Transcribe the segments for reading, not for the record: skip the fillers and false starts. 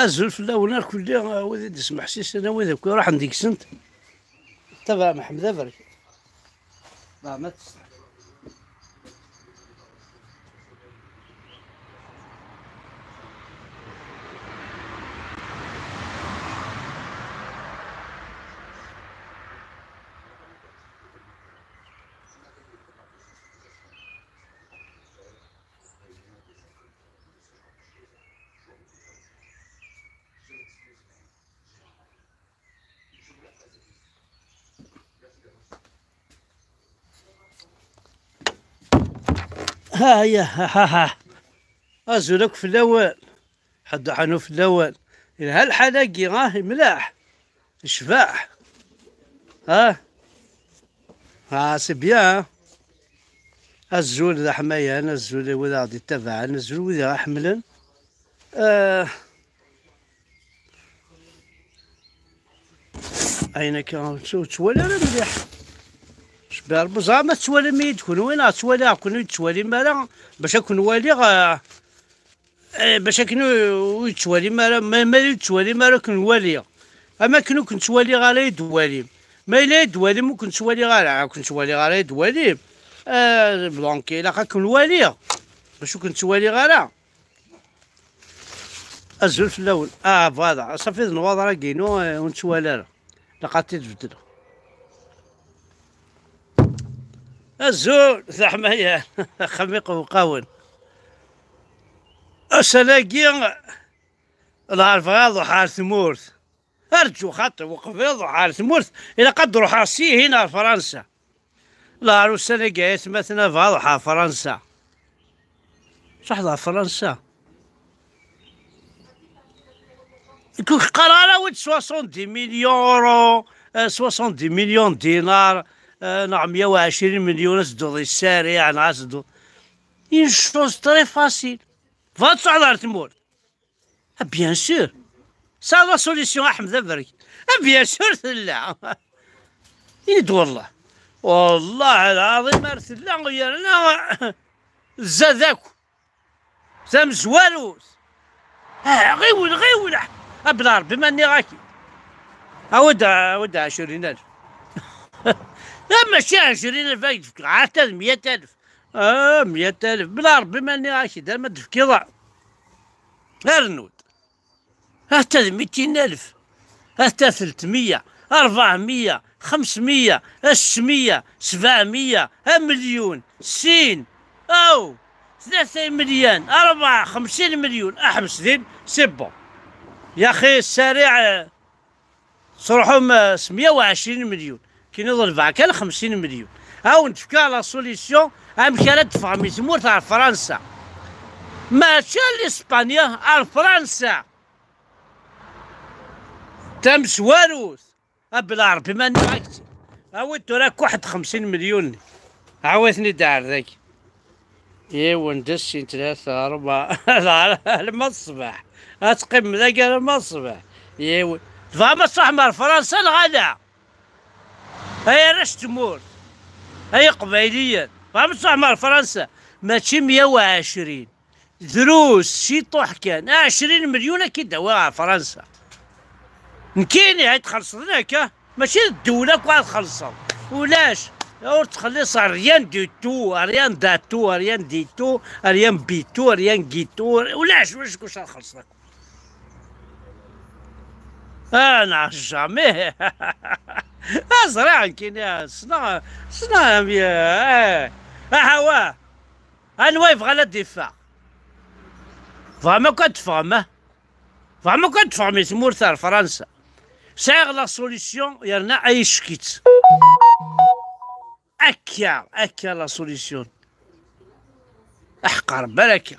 ازول في الاول كل وذي تسمح حسيس انا وذا كي راح نديك سنت تبع محمد افرك ما ها هي ها ازولك في الاول حد حنو في الاول هالحلاقي ملاح الشفاح سي بيان الزول ذا حمايان الزول وذا غادي يتبعن الزول وذا حملن أين كان توالي راه مليح شبار بزاف ما توالي مي تكون وين توالي كون توالي مالا باش كنوالي باش كنو يتوالي ما توالي مالا كنوالي اما كنو كنتوالي غير يدوالي ما الا يدوالي ممكن توالي غير كنتوالي غير يدوالي بلانكي الا كنوالي باش كنتوالي غير الزول في الاول فوالا صافي نواض راه كاينو ونتوالى راه لقات تبدل الزول ذا حمايان خميق وقاون السلاقي العرفاض وحار ثمورث ارجو خاطر وقفيض وحار ثمورث الى قدروا حاسيه هنا فرنسا لا عروس سلاقي مثلا فاضحة فرنسا صح فرنسا قرارة 70 مليون يورو 70 مليون دينار نعم 120 مليون اسدو السارع نعسدو une chose très facile va تصعد تمور بيان سور سا لا سوليسيون احمد افريك بيان سور لا يد والله العظيم ارسل لا غيرنا زاداكو سام زوالوس غيول بلا ربي ماني غاكي ود 20,000 لا ماشي 20,000 حتى 100,000 100,000 بلا ربي ماني غاكي دار ما تفكي ضاع ارنود حتى 200,000 حتى 300 400 500 600 700 مليون 60 أو 3 مليون 54 مليون أحبس ذين سي بون يا أخي السريع صروحهم 120 مليون كي نضرب كان 50 مليون أو نتفكر لا سوليسيون كانت تدفع ميزمور تاع فرنسا ماشي لإسبانيا على فرنسا تمس واروث بلا ربي ماني عكسي عاودتو راك 51 مليون عاودتني دار ذاك ايوا ندسين 3 4 لما الصباح اتقم ذاك لما الصباح ايوا فما صح فرنسا الغلا هي راش تمور هي قبيليا فما صح فرنسا ماشي 120 دروس شي طوح كان 20 مليون كي دواها فرنسا نكيني هاي تخلص هناك ماشي الدولة كاع تخلصها ولاش اور تخلص ريان دي تو ريان دا تو ريان دي تو ريان بيتو ريان جيتو ولاش واش كوش تخلص لك انا جامي صراحة كاين صنع هوا انا واقف على الدفاع فما كتفهمه فما كتفهمي تمور تاع فرنسا ساغ لا سوليسيون يرنا اي شكيت اكا لا سوليسيون احقر بركه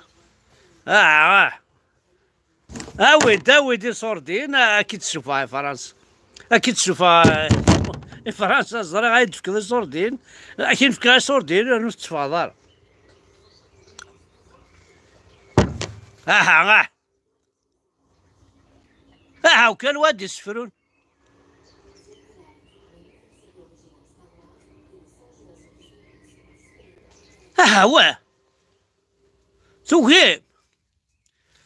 ودي صوردين اكيد تشوفها فرنسا اكيد تشوفها فرنسا زرا غايد تفكر صوردين اكيد فكر صوردين نص تفاضل وكان واد يسفرون واه توهيب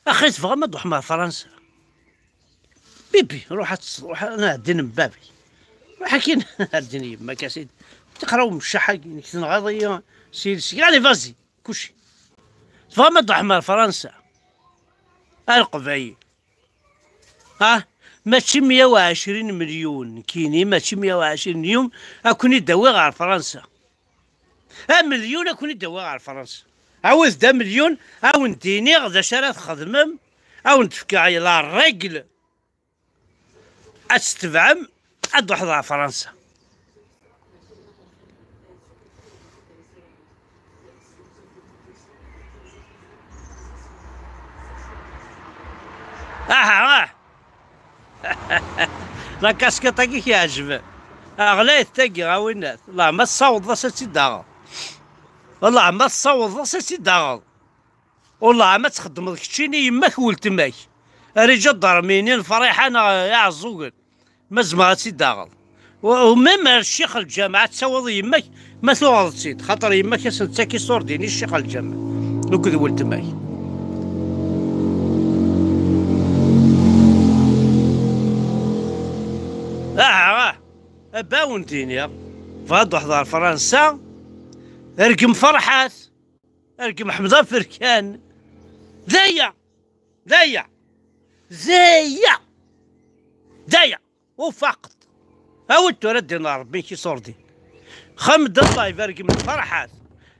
اخي تبغى ما تروح مع فرنسا بيبي روح انا عدين من بابي حكينا عديني يماك اسيدي تقراو من الشحق تنغضي سيدي يعني فازي كلشي فما ضحمر فرنسا القبعي ماشي 120 مليون كيني ماشي 120 مليون اكون يداوي غير فرنسا مليون اكون يداوي غير فرنسا عاوز دا مليون او نديني غدا شرا تخدمم او نتفكى على الرجل استفعم ادوح على فرنسا لا كاسكيطا كي يعجبك غلايت تاكي غاوينات والله ما تصوض ساتي داغ والله ما تصوض ساتي داغ والله ما تخدم كتشيني يماك ولتماك رجال ضرمينين فريحة انا يا عزوقل ما زمغاتي داغ وميم الشيخ الجامعة تصوض يماك ما ثوضتي خاطر يماك سنتاكي صور ديني الشيخ الجامعة وكذ ولتماك باون دينيا فهاد حضار فرنسا ارقم فرحات ارقم حمزة فركان زيا زيا زيا زيا وفقط هاولتو ردنا ربي كي صوردي خمد الله يبارك من فرحات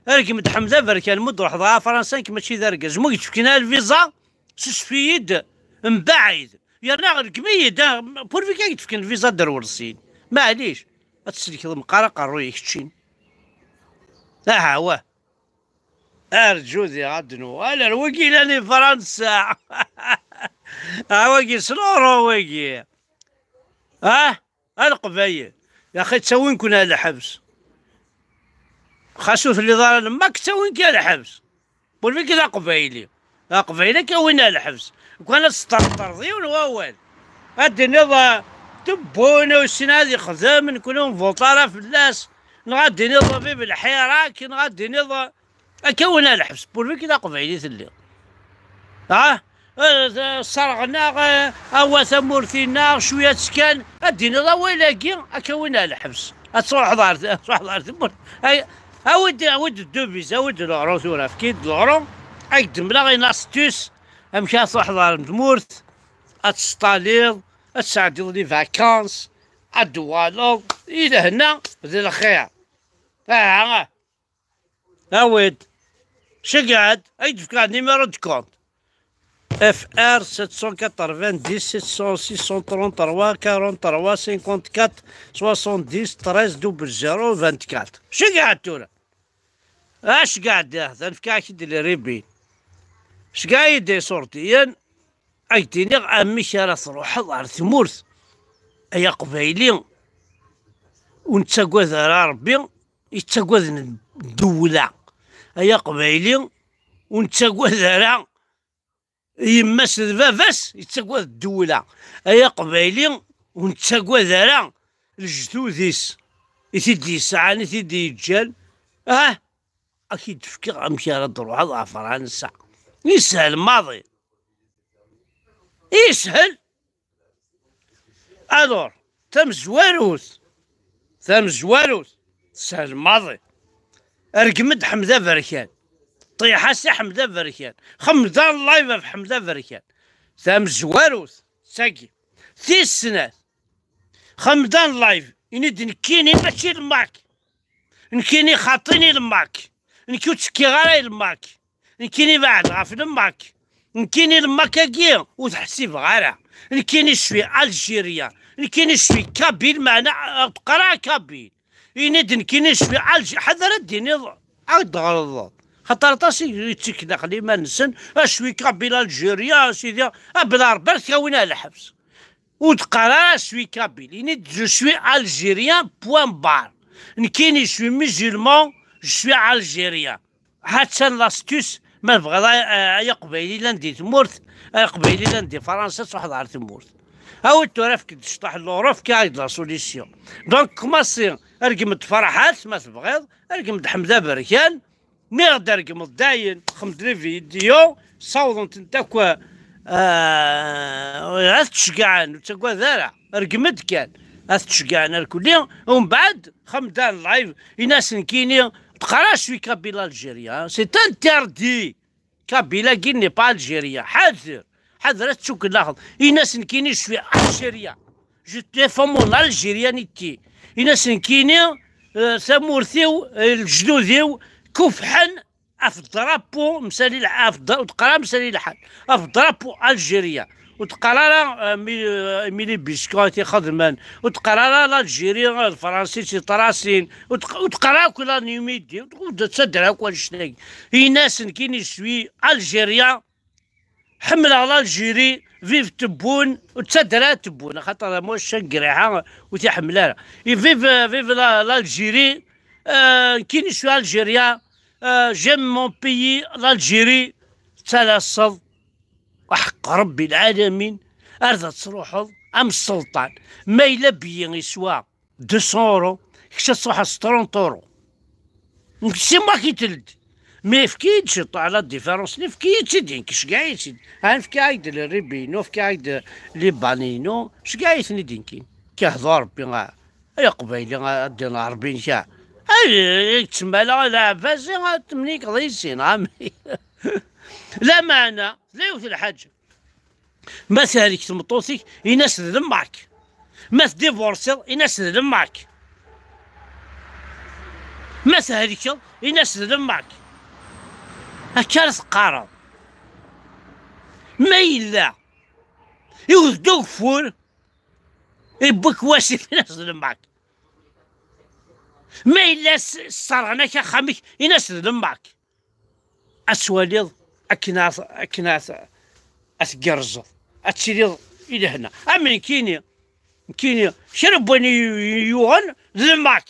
ارقم حمزة فركان مدر حضار فرنسا كي ماشي ذرقز مو تفكينا الفيزا سسفيد مبعد يرنا رقمية دا بورفيكا تفكين الفيزا درورسين معليش هتسلك المقارقة قرويك تشين هو ارجو ذي غدنو انا الوكيل اني فرنسا وكي سنورو وكي القبايل يا اخي تسوين كون هذا حبس خاصو في اللي ضار ما كتسوين كي هذا حبس بورفيكا ذا قبايلي قبايلي كوين هذا حبس وكان تسترضي والوال هادي نضا تبونا والسنادي خدام نكونوا فوطاره في الناس نغادي نضا في بالحيره كي نغادي نضا اكون الحبس بورفيك لا قبعيلي ثلي صرغنا او ثمورثينا شويه سكان هادي نضا ويلاكي اكون الحبس تروح دار ثمور اود الدوبيز اود العروس ولا فكيد العرو اقدم لا غير ناستوس امشي تروح دار مورث اتستاليض تساعدوا لي فاكونس ادوالو الى هنا ذي الخير اويد شقعد ايدفك نيميرو دو كونت اف ار 790 633 43 54 70 13 00 24 شقعد تورا اش قاعد هذا نفكا كي دير ريبين شقايد دي صورتيا ايتيني عمي شارع تروح على ثمورث ايا قبايلي ونتساقوذ على ربي يتساقوذ الدولة ايا قبايلي ونتساقوذ على يماس الباباس يتساقوذ الدولة ايا قبايلي ونتساقوذ على الجدوديس يثيدي يسعاني يثيدي يتجال اكيد فكر عمشي على تروح على فرنسا يسهل الماضي يسهل الور تم زواروث سهل الماضي ارقمد حمزة بركان طيحة سي حمزة بركان خمدان لايف في حمزة بركان تم زواروث ساقي 3 سنوات خمدان لايف ينيد نكيني ماشي لماك نكيني خاطيني لماك نكيو تسكي غاراي لماك نكيني بعد غاف لماك نكيني المكاكيا وتحسيب غارة نكيني شوي الجيريا نكيني شوي كابيل معنا قرا كابيل ينيد نكيني شوي حذر الدين عاد غلط خاطر طاسي يتسك داخلي ما نسن شوي كابيل الجيريا سيدي بلا ربات كاوينها الحبس وتقرا شوي كابيل ينيد جو شوي الجيريان بوان بار نكيني شوي ميزولمون شوي الجيريا حتى لاستوس ما بغا يا قبيلي لاندي تمورث قبيلي لاندي فرنسا تروح دار تمورث هاو راه فيك تشطح لوروف كي هاي لا سوليسيون دونك كوماسي ارقمت فرحات ما تبغيض ارقمت حمزة بركان مي غدا ارقمت داين خمت لي فيديو صوضنت نتاكوا غاس تشقعن تقول ذرع رقمت كان غاس تشقعن الكل ومن بعد خمدان لايف الناس كيني تقراش في كابيلا الجيريا سي انتردي كابيلا كيني با الجيريا حذر حذر تشوك الاخر الناس كينيش في الجيريا جو ديفون مون الجيريانيتي الناس كيني سامورثيو الجدوديو كفحن في الدرابو مسالي وتقرا مسالي الحال في الدرابو الجيريا وتقرا ميلي بيسكوتي خدمان وتقرا الجيريا الفرنسي سي طراسين وتقرا كل نيميدي وتصدر كل شيء هي ناس كاين شوي الجيريا حمل على الجيري فيف تبون وتصدر تبون خاطر موش قريحه وتحملها فيف الجيري كاين شوي الجيريا جيم مون بيي الجيري تلاصد وحق ربي العالمين أرض تروحض أم السلطان ما إلا بيي يسوى 200 يورو كش تروح 30 يورو سي ما كيتلد مي فكيتش على الديفيرونس لي فكيتش دين كش كاع يتد هان فكي عايد الريبينو فكي عايد لي بانينو ش كاع يثني دينكين كيهضر ربي يا قبيلي دينا 40 ساعة تسمى لا عباس تمنيك ضيسين عمي لا معنى لا يوث الحاجة ما سالك تمطوسك يناس ذمعك ما تديفورسيل يناس ذمعك ما سالك يناس ذمعك هكا تقارض ما إلا يوث دوفور يبوك واسف يناس ذمعك ما إلا صرعناك خامك يناس ذمعك أسواليض أكناث أتقرزض أتسيريض إلى هنا أمن كيني شربوني يوغن ذمك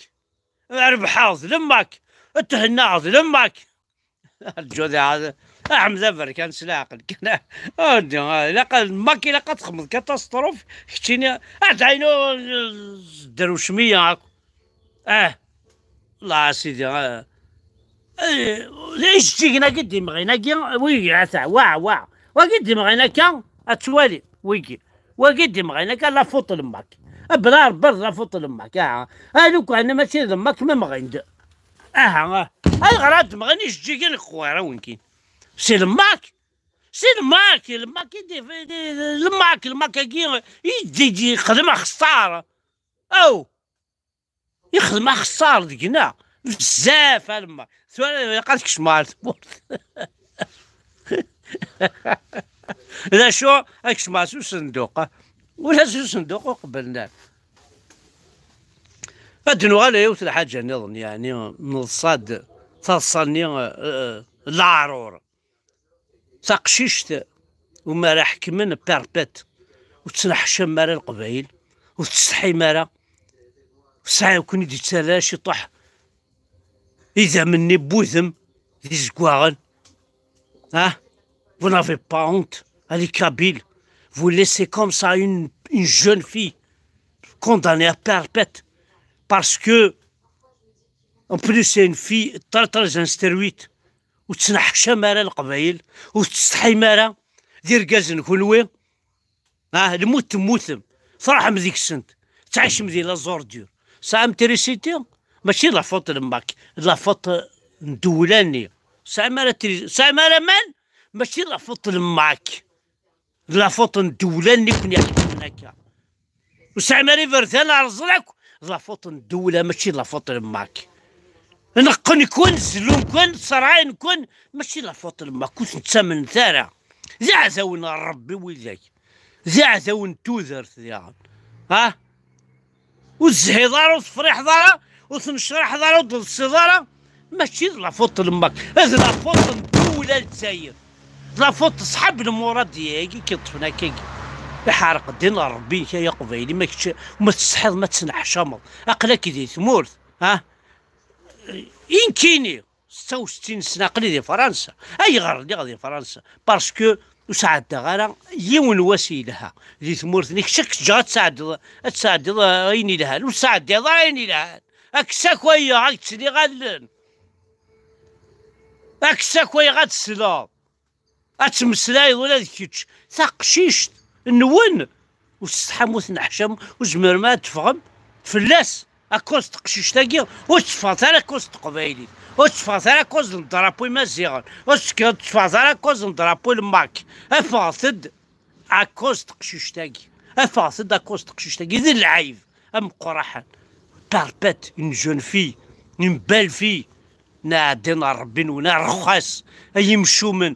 ربحاض ذمك التهناض ذمك الجوذي هذا أحمد ذبر كان سلاقل كان لقد ماكي لقد تخمض كاتاستروف كتيني أتعينو دروشمية هاكو الله سيدي ليش تيجينا قديم غينا ويجي عسى واع وقديم غينا كان اتوالي ويجي وقديم غينا كان لا فوط لماك ابرار بر لا فوط لماك هذوك انا ماشي لماك ما غيند هاي غرات ما غنيش تجي الخواره وين كاين سي لماك لماك لماك يجي يخدم خساره او يخدم خساره ديكنا بزاف هلما سؤال قالك شمال لا شو هاك شمال سو صندوقه ولا سو صندوق وقبلنا فدنو غالا يوث الحاجة نظن يعني نصاد تصني العرور تقشيشت وما راح كمن بيربت وتسنحشم مالا القبايل وتستحي مالا وساعة كون يدي تسالاش يطح إذا مني بوثم دي زكواغن vous n'avez pas honte elle est kabyle vous laissez comme ça une jeune fille condamnée à perpète parce que en plus c'est une fille très instruite وتسنحشى مالا القبايل وتستحي مالا دير كازن كلوي الموت تموتم صراحة من ذيك السنت تعيش من ذي لا زور ديور سا امتريسيتي ماشي لا فوت لماك لا فوت ندولاني سا مالا مان ماشي لا فوت لماك لا فوت ندولاني كون يحكم هكا وسا مالي فرثان رزقك لا فوت ندولا ماشي لا فوت لماك نقن كون سلوم كون صراين كون ماشي لا فوت لماك كنت نتسامن ثارة زعزون ربي وياك زعزون توذرت ذا وتزهي دارا وتفريح دارا وتنشرح دارا وتلصي دارا ماشي لا فوت لماك هذا لا فوت ندولا لجزاير لا فوت صحاب المورد ديالي كيطفنا كي يحرق الدين ربي يا قبيلي ما تستحض ما تسنح شمر اقلاك دي ثمورث يمكنني 66 سنه قلي دي فرنسا اي غير غادي فرنسا باسكو وساعد غالا يون وسيلها دي ثمورثني شك جا تساعد غيني لها وساعد غيني لها اكساكويا غتسلي غالن اكساكويا غتسلا اتمسلاي ولا ذكيتش تقشيشت نون وستحموت نحشم وزمر ما تفهم فلاس اكوز تقشيش تاكي وتفاط على كوز تقبايلي وتفاط على كوز نضربوي مزيغن وتفاط على كوز نضربوي الماك افاصد اكوز تقشيش تاكي افاصد اكوز تقشيش تاكي ذي العيب ام قرحان باربات une jeune fille une belle fille نادينا ربي ونا رخاص يمشوا من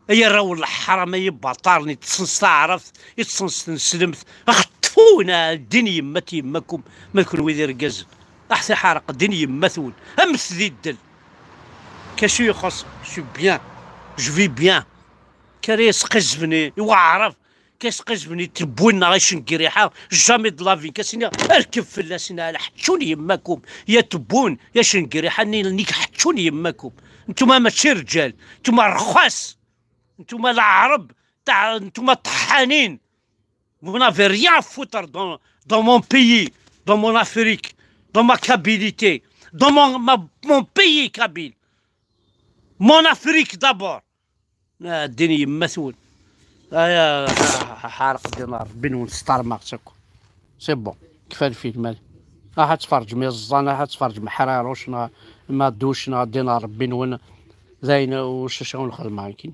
اي راهو الحرام اي باطارني تصنص عرفت يتصنص نسلمت خطفونا الدين يمات يماكم ما يكون ويدي رقاز احسن حرق الدين يماثون امس ذي الدل كاشو يخص شو بيان جو في بيان كريس قزبني يعرف كاس قزبني تبوينا غير شنكريحه جامي دلافين كاسينا اركب فلاسينا على حتشوني يماكم يا تبون يا شنكريحه نيك حتشوني يماكم نتوما ماشي رجال نتوما رخاص نتوما العرب تاع نتوما طحانين vous n'avez rien à foutre dans mon pays dans mon Afrique dans ma Kabylie dans mon pays Kabyle mon Afrique d'abord الدنيا يماثون يا حارق دينار بنون ستار مارسكو سي بون كفا الفيلم هذا راح تفرج ميزان راح تفرج محرار وشنا ما دوشنا دينار بنون زين وش شغل نخدم معاكين